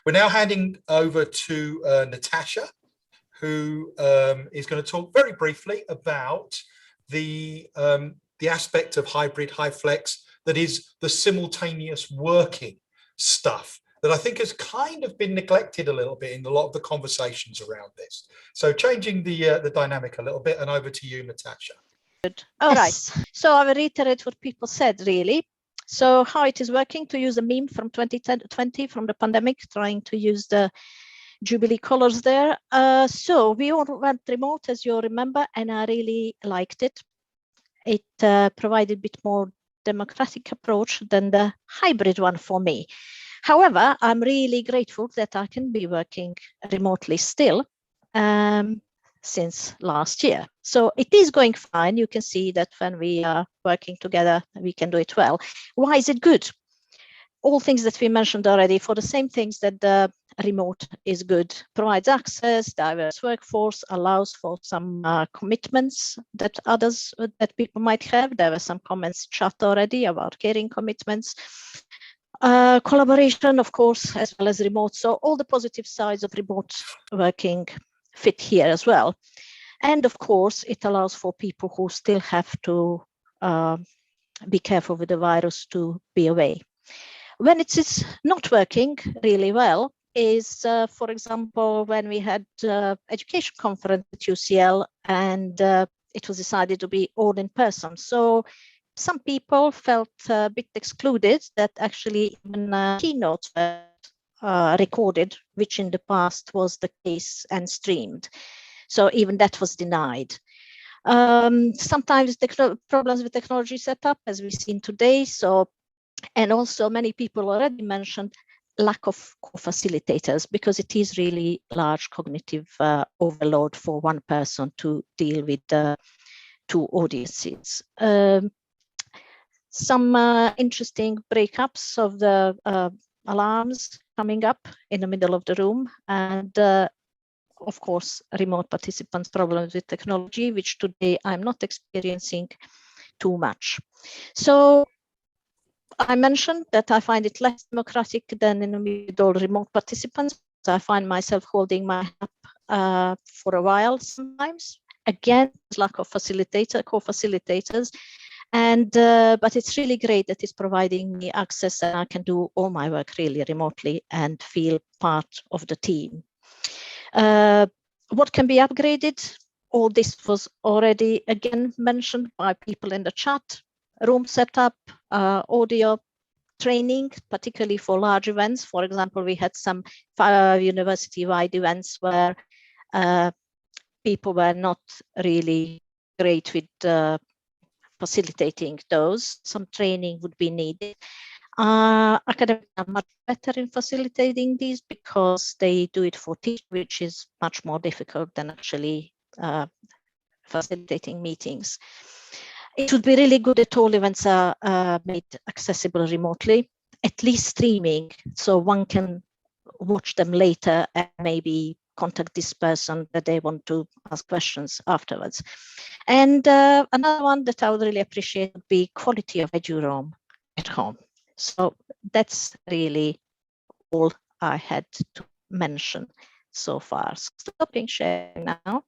We're now handing over to Nataša, who is going to talk very briefly about the aspect of hybrid, high flex, that is the simultaneous working stuff that I think has kind of been neglected a little bit in a lot of the conversations around this. So changing the dynamic a little bit, and over to you, Nataša. Good. All right. So I will reiterate what people said, really. So how it is working, to use a meme from 2020 from the pandemic, trying to use the Jubilee colors there. So we all went remote, as you all remember, and I really liked it. It provided a bit more democratic approach than the hybrid one for me. However, I'm really grateful that I can be working remotely still since last year. So it is going fine. You can see that when we are working together, we can do it well. Why is it good? All things that we mentioned already, for the same things that the remote is good, provides access, diverse workforce, allows for some commitments that people might have. There were some comments chat already about caring commitments. Collaboration, of course, as well as remote. So all the positive sides of remote working fit here as well. And of course, it allows for people who still have to be careful with the virus to be away. When it is not working really well is, for example, when we had education conference at UCL and it was decided to be all in person. So some people felt a bit excluded that actually even keynotes were recorded, which in the past was the case, and streamed. So even that was denied. Sometimes the problems with technology setup, as we've seen today. So, and also many people already mentioned lack of co-facilitators, because it is really large cognitive overload for one person to deal with two audiences. Some interesting breakups of the alarms coming up in the middle of the room, and of course, remote participants' problems with technology, which today I'm not experiencing too much. So I mentioned that I find it less democratic than with all remote participants. I find myself holding my up for a while sometimes. Again, lack of co-facilitators. And but it's really great that it's providing me access, and I can do all my work really remotely and feel part of the team. What can be upgraded? All this was already again mentioned by people in the chat. Room setup, audio training, particularly for large events. For example, we had some university-wide events where people were not really great with facilitating those. Some training would be needed. Academics are much better in facilitating these because they do it for teaching, which is much more difficult than actually facilitating meetings. It would be really good if all events are made accessible remotely, at least streaming, so one can watch them later and maybe contact this person that they want to ask questions afterwards. And another one that I would really appreciate would be quality of EduRoam at home. So that's really all I had to mention so far. Stopping sharing now.